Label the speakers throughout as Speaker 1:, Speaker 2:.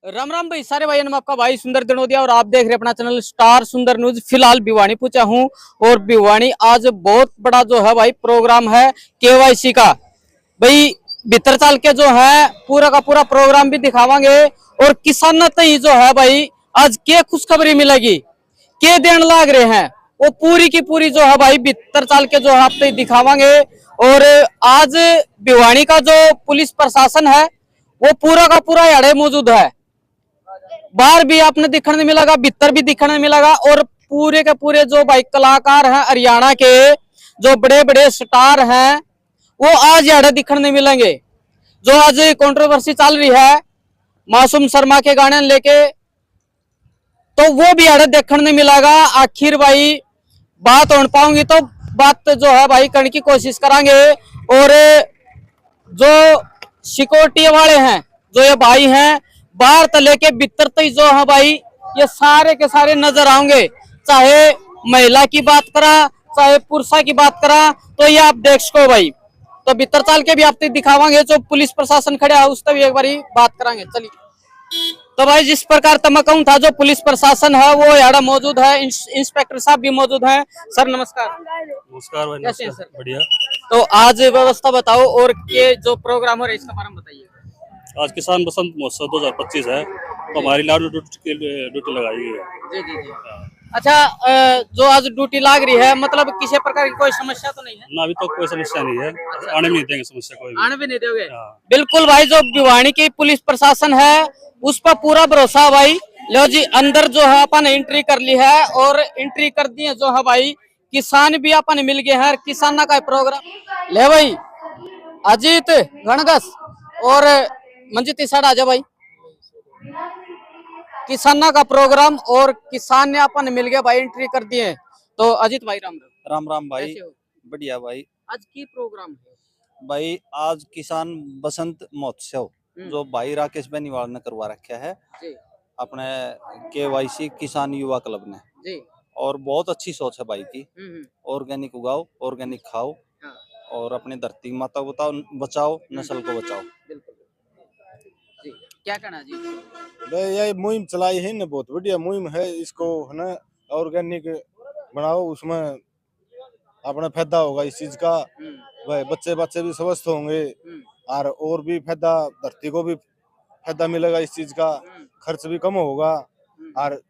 Speaker 1: राम राम भाई, सारे भाई हम आपका भाई सुंदर दिनोदिया और आप देख रहे हैं अपना चैनल स्टार सुंदर न्यूज। फिलहाल भिवानी पूछा हूँ और भिवानी आज बहुत बड़ा जो है भाई प्रोग्राम है केवाईसी का। भाई भीतर चाल के जो है पूरा का पूरा प्रोग्राम भी दिखावांगे और किसान तई जो है भाई आज के खुशखबरी मिलेगी, के देन लाग रहे हैं वो पूरी की पूरी जो है भाई भीतर चाल के जो है आप तक दिखावांगे। और आज भिवानी का जो पुलिस प्रशासन है वो पूरा का पूरा याडे मौजूद है। बाहर भी आपने दिखने मिलेगा, भीतर भी दिखने मिलेगा और पूरे के पूरे जो भाई कलाकार हैं हरियाणा के, जो बड़े बड़े स्टार हैं वो आज याडे दिखने मिलेंगे। जो आज कंट्रोवर्सी चल रही है मासूम शर्मा के गाने लेके, तो वो भी याडे देखने मिलेगा। आखिर भाई बात हो पाऊंगी तो बात जो है भाई करने की कोशिश करेंगे। और जो सिक्योरिटी वाले हैं, जो ये भाई हैं, बाहर तक लेके भीतर तक जो है भाई ये सारे के सारे नजर आएंगे। चाहे महिला की बात करा चाहे पुरुषा की बात करा तो ये आप देख सको भाई। तो भीतर चाल के भी आपको दिखावांगे, जो पुलिस प्रशासन खड़ा है उससे भी एक बार बात करांगे। चलिए तो भाई जिस प्रकार तक मैं कहूं था जो पुलिस प्रशासन है वो यहाँ मौजूद है, इंस्पेक्टर साहब भी मौजूद हैं। सर नमस्कार।
Speaker 2: नमस्कार भाई,
Speaker 1: कैसे हैं
Speaker 2: नमस्कार।
Speaker 1: सर?
Speaker 2: बढ़िया।
Speaker 1: तो आज व्यवस्था बताओ और ये जो प्रोग्राम हो रहा है इसका बारे में बताइए।
Speaker 2: आज किसान बसंत महोत्सव 2025 है, तो हमारी लाडू ड्यूटी लगाई गई है।
Speaker 1: जी जी जी। अच्छा, जो आज ड्यूटी लाग रही है मतलब किसी प्रकार की कोई समस्या तो नहीं है
Speaker 2: ना, अभी तो कोई समस्या नहीं है। आने भी नहीं देंगे समस्या कोई भी।
Speaker 1: आने भी नहीं दोगे?
Speaker 2: हाँ।
Speaker 1: बिल्कुल भाई, जो भिवानी की पुलिस प्रशासन है उस पर पूरा भरोसा भाई। लो जी अंदर जो है अपन एंट्री कर ली है और एंट्री कर दी है जो है भाई किसान भी अपन मिल गए हैं। किसान का प्रोग्राम ले भाई अजीत गणगस और मंजित इसाड़ा आजा भाई। किसाना का प्रोग्राम और किसान ने अपन मिल गए भाई, एंट्री कर दिए। तो अजीत भाई राम राम।
Speaker 3: राम राम भाई।
Speaker 1: कैसे हो?
Speaker 3: बढ़िया भाई।
Speaker 1: आज की प्रोग्राम है
Speaker 3: भाई आज किसान बसंत महोत्सव जो भाई राकेश बेनीवाल ने करवा रखा है
Speaker 1: जी
Speaker 3: अपने केवाईसी किसान युवा क्लब ने,
Speaker 1: जी।
Speaker 3: और बहुत अच्छी सोच है भाई की।
Speaker 1: हम्म।
Speaker 3: ऑर्गेनिक उगाओ, ऑर्गेनिक खाओ
Speaker 1: हाँ,
Speaker 3: और अपनी धरती माता को बचाओ, नस्ल को बचाओ।
Speaker 1: बिल्कुल जी। क्या कहना है जी?
Speaker 4: भाई ये मुहिम चलाई है ना, बहुत बढ़िया मुहिम है। इसको है ना ऑर्गेनिक बनाओ, उसमें अपना फायदा होगा इस चीज का। भाई बच्चे बच्चे भी स्वस्थ होंगे और भी फायदा, धरती को भी फायदा मिलेगा इस चीज का। खर्च भी कम होगा और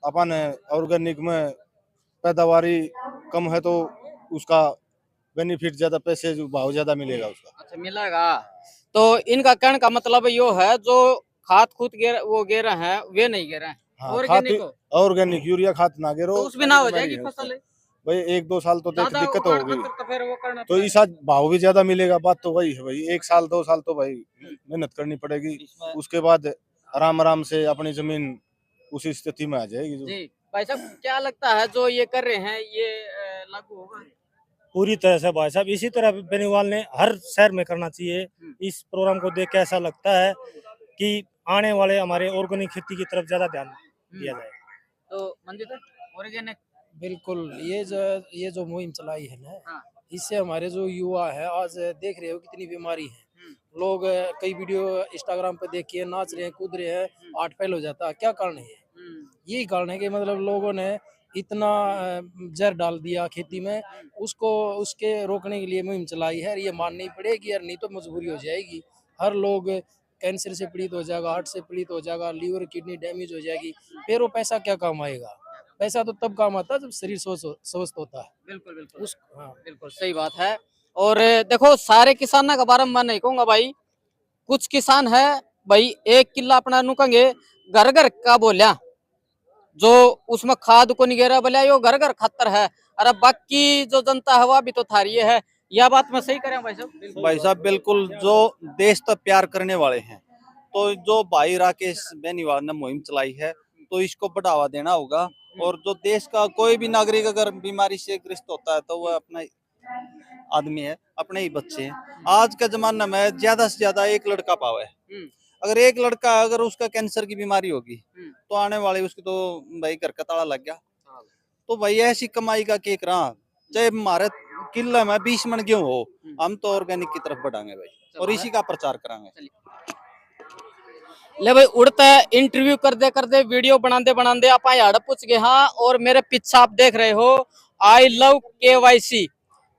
Speaker 4: अपन ऑर्गेनिक में पैदावारी कम है तो उसका बेनिफिट ज्यादा, पैसे जो भाव ज्यादा मिलेगा उसका।
Speaker 1: अच्छा मिलेगा। तो इनका कहने का मतलब यो है जो खाद खुद वो गेरा है वे नहीं गेरा है।
Speaker 4: हाँ,
Speaker 1: ऑर्गेनिक हो
Speaker 4: ऑर्गेनिक यूरिया खाद ना गिरो
Speaker 1: तो उसमें ना हो जाएगी फसल
Speaker 4: भाई। 1-2 साल तो
Speaker 1: ज्यादा
Speaker 4: दिक्कत
Speaker 1: उखाड़
Speaker 4: होगी,
Speaker 1: खतर तो फिर वो करना
Speaker 4: तो इस आज भाव भी ज्यादा मिलेगा। बात तो वही है भाई, 1 साल 2 साल तो भाई मेहनत करनी पड़ेगी, उसके बाद आराम आराम से अपनी जमीन उसी स्थिति में आ जाएगी।
Speaker 1: जी भाई साहब, क्या लगता है जो ये कर रहे हैं ये लागू होगा?
Speaker 5: पूरी तरह से भाई साहब इसी तरह बेनीवाल ने हर शहर में करना चाहिए। इस प्रोग्राम को देख के ऐसा लगता है कि आने वाले हमारे ऑर्गेनिक खेती की तरफ ज्यादा ध्यान दिया जाए।
Speaker 1: तो मंदिर ऑर्गेनिक
Speaker 6: बिल्कुल, ये जो मुहिम चलाई है ना,
Speaker 1: हाँ।
Speaker 6: इससे हमारे जो युवा है आज देख रहे हो कितनी बीमारी है। लोग कई वीडियो इंस्टाग्राम पे देखिए नाच रहे हैं, कूद रहे हैं, हार्ट फेल हो जाता है। क्या कारण है? यही कारण है कि मतलब लोगों ने इतना जहर डाल दिया खेती में, उसको उसके रोकने के लिए मुहिम चलाई है। ये माननी पड़ेगी यार, नहीं तो मजबूरी हो जाएगी। हर लोग कैंसर से पीड़ित हो जाएगा, हार्ट से पीड़ित हो जाएगा, लीवर किडनी डैमेज हो जाएगी। फिर वो पैसा क्या काम आएगा? पैसा तो तब काम आता है जब शरीर स्वस्थ होता है।
Speaker 1: बिल्कुल बिल्कुल
Speaker 6: हाँ।
Speaker 1: बिल्कुल सही बात है। और देखो सारे किसानों का बारे में मैं नहीं कहूंगा भाई, कुछ किसान है भाई एक किला अपना नुकेंगे घर घर का बोलिया, जो उसमें खाद को नहीं गेरा बोलिया यो घर घर खतर है। अरे बाकी जो जनता है वह भी तो थारी है। यह बात मैं सही करें भाई साहब?
Speaker 3: भाई साहब बिल्कुल, जो देश तक प्यार करने वाले हैं, तो जो भाई राकेश बेनीवाल ने मुहिम चलाई है तो इसको बढ़ावा देना होगा। और जो देश का कोई भी नागरिक अगर बीमारी से ग्रस्त होता है तो वह अपना आदमी है, अपने ही बच्चे हैं। आज के जमाने में ज्यादा से ज्यादा एक लड़का पावे। अगर एक लड़का अगर उसका कैंसर की बीमारी होगी तो आने वाले उसकी तो भाई घर का ताला लग गया। तो भाई ऐसी कमाई का केक रहा, चाहे हमारे किला में 20 मन गेहूं हो, हम तो ऑर्गेनिक की तरफ बढ़ाएंगे भाई और इसी का प्रचार कराएंगे।
Speaker 1: ले भाई उड़ता है इंटरव्यू करते वीडियो बनाते आप यार पूछ गए हाँ। और मेरे पीछे आप देख रहे हो आई लव केवाईसी।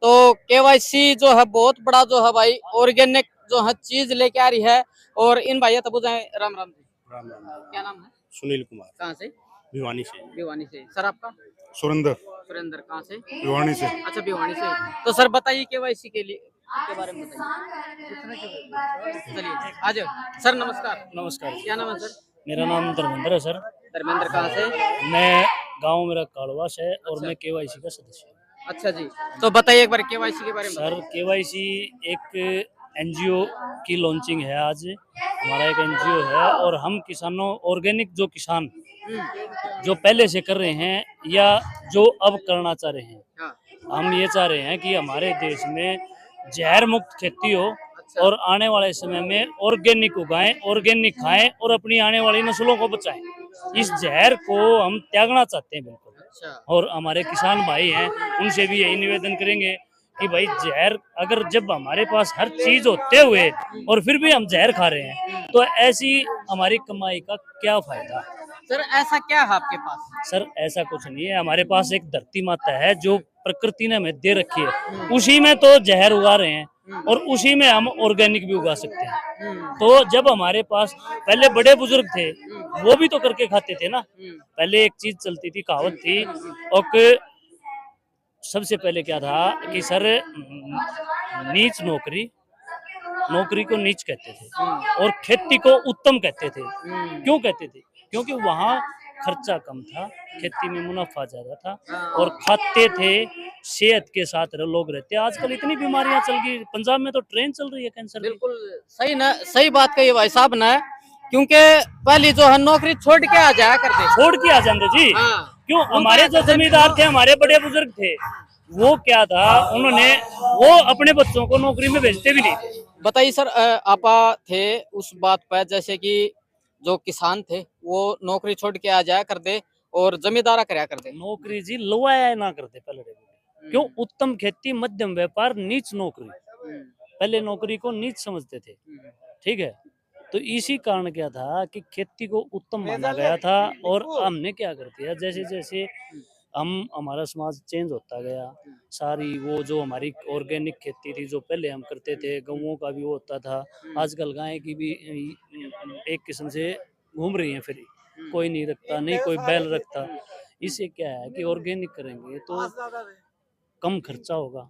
Speaker 1: तो केवाईसी जो है बहुत बड़ा जो है भाई ऑर्गेनिक जो है चीज लेके आ रही है। और इन भैया तब जाए राम राम जी।
Speaker 2: राम राम।
Speaker 1: क्या नाम है?
Speaker 2: सुनील कुमार,
Speaker 1: कहाँ से?
Speaker 2: भिवानी से।
Speaker 1: भिवानी से। सर आपका?
Speaker 4: सुरेंद्र
Speaker 1: सुरेंद्र। कहाँ से?
Speaker 4: भिवानी से।
Speaker 1: अच्छा भिवानी से। तो सर बताइए केवाईसी के लिए के बारे में बताइए। चलिए आ जाओ सर। नमस्कार।
Speaker 5: नमस्कार।
Speaker 1: क्या नाम है सर?
Speaker 5: मेरा नाम धर्मेंद्र है सर।
Speaker 1: धर्मेंद्र। कहाँ से?
Speaker 5: मैं गांव मेरा कालवास है और मैं केवाईसी का सदस्य हूँ।
Speaker 1: अच्छा जी। तो बताइए एक बार केवाईसी के बारे में
Speaker 5: सर
Speaker 1: बताइए।
Speaker 5: केवाईसी एक एनजीओ की लॉन्चिंग है आज। हमारा एक एनजीओ है और हम किसानों ऑर्गेनिक जो किसान जो पहले से कर रहे हैं या जो अब करना चाह रहे हैं,
Speaker 1: हाँ।
Speaker 5: हम ये चाह रहे हैं कि हमारे देश में जहर मुक्त खेती हो और आने वाले समय में ऑर्गेनिक उगाएं, ऑर्गेनिक खाएं और अपनी आने वाली नस्लों को बचाएं। इस जहर को हम त्यागना चाहते हैं बिल्कुल।
Speaker 1: अच्छा।
Speaker 5: और हमारे किसान भाई हैं उनसे भी यही निवेदन करेंगे कि भाई जहर अगर जब हमारे पास हर चीज होते हुए और फिर भी हम जहर खा रहे हैं तो ऐसी हमारी कमाई का क्या फायदा।
Speaker 1: सर ऐसा क्या है आपके पास?
Speaker 5: सर ऐसा कुछ नहीं है, हमारे पास एक धरती माता है जो प्रकृति ने हमें दे रखी है, उसी में तो जहर उगा रहे हैं और उसी में हम ऑर्गेनिक भी उगा सकते हैं। तो जब हमारे पास पहले बड़े बुजुर्ग थे वो भी तो करके खाते थे ना। पहले एक चीज चलती थी, कहावत थी, और सबसे पहले क्या था कि सर नीच नौकरी को नीच कहते थे और खेती को उत्तम कहते थे। क्यों कहते थे? क्योंकि वहाँ खर्चा कम था, खेती में मुनाफा ज्यादा था और खाते थे सेहत के साथ लोग रहते। आजकल इतनी बीमारियां चल गई, पंजाब में तो ट्रेन चल रही है कैंसर की।
Speaker 1: बिल्कुल सही ना, सही बात कही भाई साहब ने। क्योंकि पहली जो है नौकरी छोड़ के आ जाया करते।
Speaker 5: छोड़ के आ जाते जी।
Speaker 1: हाँ।
Speaker 5: क्यों? हमारे जो जमींदार थे, हमारे बड़े बुजुर्ग थे, वो क्या था, उन्होंने वो अपने बच्चों को नौकरी में भेजते भी नहीं थे।
Speaker 1: बताइए सर आपा थे उस बात पर जैसे कि जो किसान थे वो नौकरी छोड़ के आ जाया करते और जमींदारा कराया करते।
Speaker 5: नौकरी जी लवाया ना करते पहले। क्यों? उत्तम खेती, मध्यम व्यापार, नीच नौकरी। पहले नौकरी को नीच समझते थे, ठीक है। तो इसी कारण क्या था कि खेती को उत्तम माना गया था और हमने क्या कर दिया, जैसे जैसे हमारा समाज चेंज होता गया, सारी वो जो हमारी ऑर्गेनिक खेती थी जो पहले हम करते थे, गऊओं का भी वो होता था, आजकल गाय की भी एक किस्म से घूम रही है फ्री, कोई नहीं रखता, नहीं कोई बैल रखता। इससे क्या है कि ऑर्गेनिक करेंगे तो कम खर्चा होगा,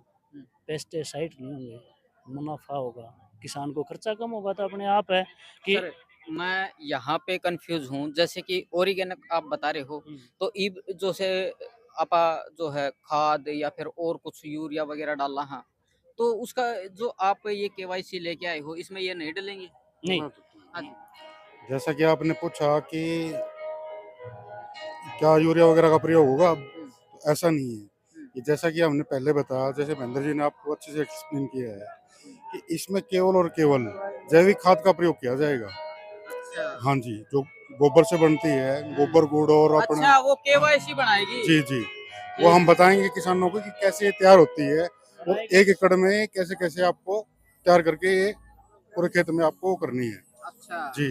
Speaker 5: पेस्टिसाइड नहीं होंगे, मुनाफा होगा, किसान को खर्चा कम होगा। तो अपने आप है कि
Speaker 1: सर मैं यहाँ पे कंफ्यूज हूँ, जैसे कि ऑर्गेनिक आप बता रहे हो तो ईब जो से आपा जो है खाद या फिर और कुछ यूरिया वगैरह डालना है तो उसका जो आप ये केवाईसी लेके आए हो इसमें ये नहीं डालेंगे?
Speaker 5: नहीं।
Speaker 1: हाँ जी।
Speaker 4: जैसा कि आपने पूछा कि क्या यूरिया वगैरह का प्रयोग होगा, तो ऐसा नहीं है। कि जैसा कि हमने पहले बताया, जैसे महेंद्र जी ने आपको अच्छे से एक्सप्लेन किया है कि इसमें केवल और केवल जैविक खाद का प्रयोग किया जाएगा।
Speaker 1: अच्छा।
Speaker 4: हाँ जी, जो गोबर से बनती है, गोबर गुड़ और अपना।
Speaker 1: अच्छा वो केवाईसी बनाएगी।
Speaker 4: जी जी, वो हम बताएंगे किसानों को कि कैसे ये तैयार होती है और 1 एकड़ में कैसे कैसे आपको तैयार करके ये पूरे खेत में आपको करनी है।
Speaker 1: अच्छा
Speaker 4: जी,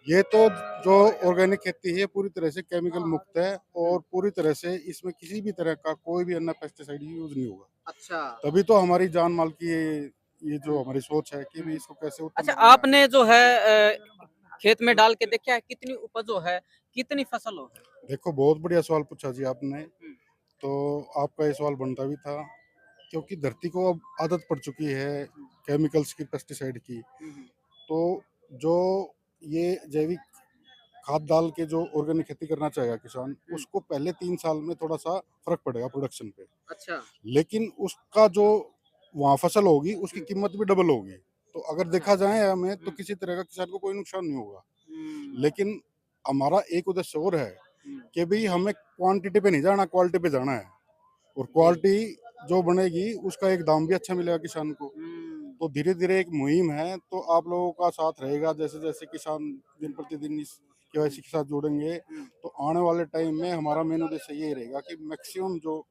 Speaker 4: ये तो जो ऑर्गेनिक खेती है पूरी तरह से केमिकल मुक्त है और पूरी तरह से इसमें किसी भी तरह का कोई भी अन्य पेस्टिसाइड यूज नहीं होगा।
Speaker 1: अच्छा।
Speaker 4: तभी तो हमारी जान माल की ये जो हमारी सोच है कि भी इसको कैसे उत्तम
Speaker 1: अच्छा
Speaker 4: बनाना है।
Speaker 1: आपने जो है खेत में डाल के देखा है कितनी उपज हो है, कितनी फसल हो है?
Speaker 4: देखो, बहुत बढ़िया सवाल पूछा जी आपने। तो आपका ये सवाल बनता भी था क्योंकि धरती को अब आदत पड़ चुकी है केमिकल्स की, पेस्टिसाइड की। तो जो ये जैविक खाद डाल के जो ऑर्गेनिक खेती करना चाहेगा किसान, उसको पहले 3 साल में थोड़ा सा फर्क पड़ेगा प्रोडक्शन पे,
Speaker 1: अच्छा।
Speaker 4: लेकिन उसका जो वहाँ फसल होगी उसकी कीमत भी डबल होगी। तो अगर देखा जाए हमें तो किसी तरह का किसान को कोई नुकसान नहीं होगा। लेकिन हमारा एक उद्देश्य और है कि भाई हमें क्वांटिटी पे नहीं जाना, क्वालिटी पे जाना है। और क्वालिटी जो बनेगी उसका एक दाम भी अच्छा मिलेगा किसान को। तो धीरे धीरे एक मुहिम है, तो आप लोगों का साथ रहेगा। जैसे जैसे किसान दिन प्रतिदिन इस केवाईसी के साथ जुड़ेंगे तो आने वाले टाइम में हमारा मेन उद्देश्य ये रहेगा कि मैक्सिमम जो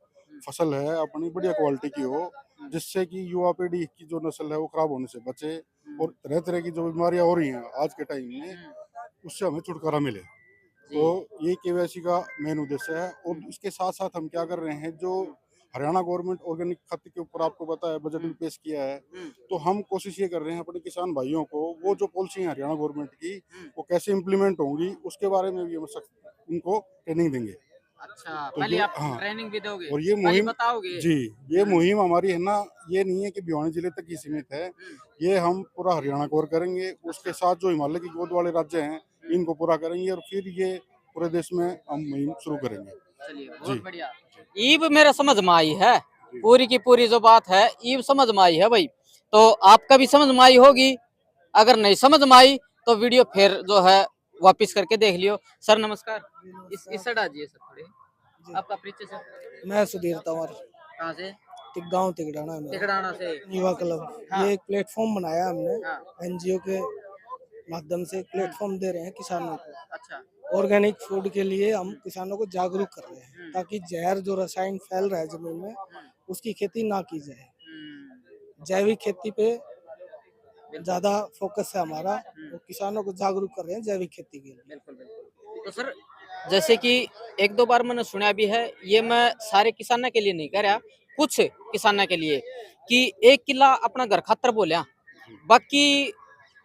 Speaker 4: फसल है अपनी बढ़िया क्वालिटी की हो, जिससे कि युवा पीढ़ी की जो नस्ल है वो खराब होने से बचे और तरह तरह की जो बीमारियां हो रही हैं आज के टाइम में
Speaker 7: उससे हमें छुटकारा मिले। तो ये केवाईसी का मेन उद्देश्य है। और इसके साथ साथ हम क्या कर रहे हैं, जो हरियाणा गवर्नमेंट ऑर्गेनिक खाते के ऊपर आपको पता है बजट भी पेश किया है, तो हम कोशिश ये कर रहे हैं अपने किसान भाइयों को वो जो पॉलिसी है हरियाणा गवर्नमेंट की वो कैसे इम्प्लीमेंट होंगी उसके बारे में भी हम उनको ट्रेनिंग देंगे।
Speaker 1: अच्छा,
Speaker 7: तो
Speaker 1: पहले
Speaker 7: ये
Speaker 1: आप
Speaker 7: हाँ,
Speaker 1: ट्रेनिंग भी दोगे
Speaker 7: और ये
Speaker 1: पहले
Speaker 7: मुहिम
Speaker 1: बताओगे?
Speaker 7: जी, ये मुहिम हमारी है ना, ये नहीं है कि भिवानी जिले तक ही सीमित है, ये हम पूरा हरियाणा कवर करेंगे। उसके साथ जो हिमालय की गोद वाले राज्य हैं इनको पूरा करेंगे और फिर ये पूरे देश में हम मुहिम शुरू करेंगे।
Speaker 1: चलिए बहुत
Speaker 7: जी।
Speaker 1: बढ़िया। ईब मेरा समझ में आई है, पूरी की पूरी जो बात है ईब समझ में आई है भाई। तो आपका भी समझ में आई होगी, अगर नहीं समझ में आई तो वीडियो फिर जो है वापस करके देख लियो। सर नमस्कार, इस साइड आ जाइए सर थोड़े, आपका परिचय सर?
Speaker 6: मैं सुधीर तंवर,
Speaker 1: कहाँ से?
Speaker 6: गांव तिगड़ाना में
Speaker 1: टिकड़ाना से।
Speaker 6: युवा क्लब।
Speaker 1: हाँ।
Speaker 6: ये एक प्लेटफॉर्म बनाया हमने,
Speaker 1: हाँ।
Speaker 6: एनजीओ के माध्यम से प्लेटफॉर्म दे रहे हैं किसानों को।
Speaker 1: अच्छा।
Speaker 6: ऑर्गेनिक फूड के लिए हम किसानों को जागरूक कर रहे हैं ताकि जहर जो रसायन फैल रहा है जमीन में उसकी खेती ना की जाए। जैविक खेती पे ज्यादा फोकस है हमारा और किसानों को जागरूक कर रहे हैं जैविक खेती के लिए।
Speaker 1: बिल्कुल बिल्कुल। तो सर जैसे कि एक दो बार मैंने सुना भी है, ये मैं सारे किसानों के लिए नहीं कह रहा, कुछ किसानों के लिए कि 1 किला अपना घर खातर बोलिया, बाकी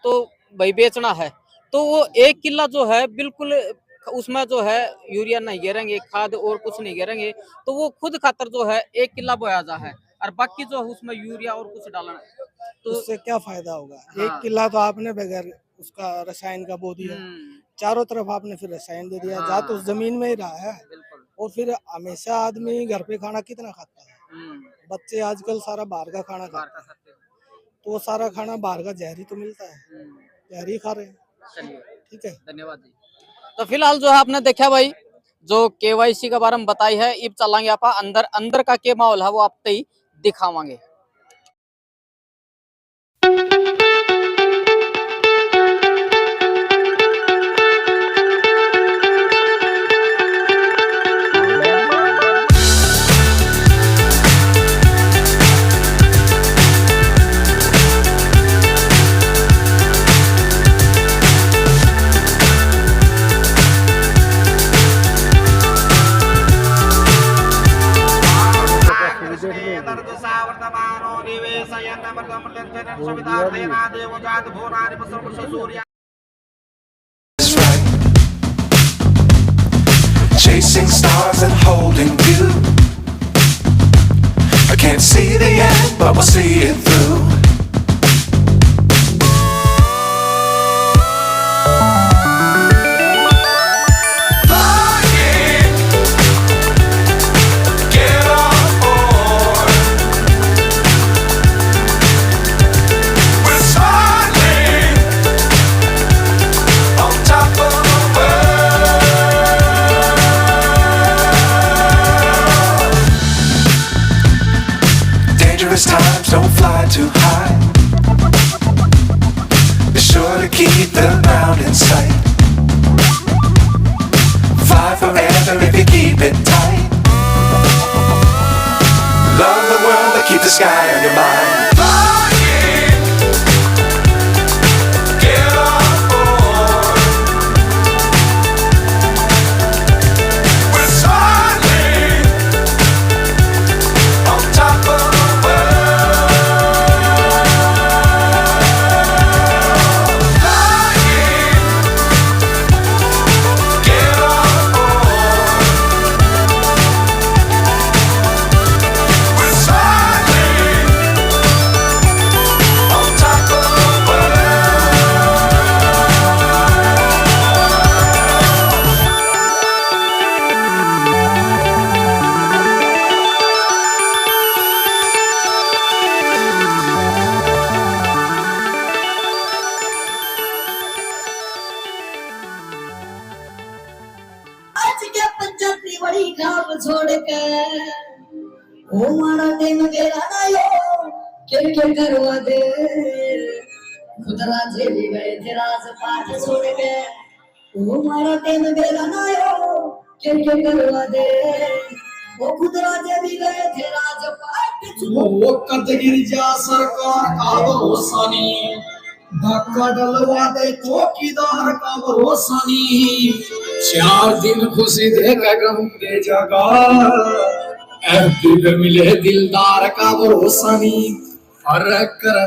Speaker 1: तो भाई बेचना है तो वो 1 किला जो है बिल्कुल उसमें जो है यूरिया नहीं गिरेंगे, खाद और कुछ नहीं गिरेंगे, तो वो खुद खातर जो है 1 किला बोया जा है और बाकी जो है उसमें यूरिया और कुछ डालना है। तो
Speaker 6: उससे क्या फायदा होगा?
Speaker 1: हाँ।
Speaker 6: 1 किला तो आपने बगैर उसका रसायन का बो दिया, चारों तरफ आपने फिर रसायन दे दिया, जा तो उस जमीन में ही रहा है।
Speaker 1: बिल्कुल।
Speaker 6: और फिर हमेशा आदमी घर पे खाना कितना खाता है? बच्चे आजकल सारा बाहर का खाना खाते हैं, तो वो सारा खाना बाहर का जहरी तो मिलता है, जहरी खा रहे हैं।
Speaker 1: चलिए
Speaker 6: ठीक है,
Speaker 1: धन्यवाद जी। तो फिलहाल जो है आपने देखा भाई जो केवाईसी के बारे में बताई है, अब चलेंगे आप अंदर, अंदर का क्या माहौल है वो आपको ही दिखावांगे।
Speaker 8: Chasing stars and holding you. I can't see the end, but we'll see it through. Flying, get on board. We're smiling on top of the world. Dangerous times, don't fly too high. Be sure to keep the ground in sight. Fly forever if you keep it tight. Love the world, but keep the sky on your mind. Flying, get on board. We're smiling on top of the world. Flying, get on board. We're smiling on top of the world.
Speaker 9: आज के पंजाबी बड़ी खाप छोड़ के ओ मारा दिन गेला ना यो के करवा दे खुदरा जे भी गए थे राज पाठ छोड़ के ओ मारा दिन गेला ना यो के करवा दे ओ खुदरा जे भी गए थे राज पाठ
Speaker 10: वो कद गिर जा सरकार का भरोसा नहीं
Speaker 9: धक्का डलवा दे चौकीदार का भरोसा नहीं, 4 दिन खुशी देकर गम दे जगा, दिल मिले दिलदार का भरोसा नहीं, फर्क करना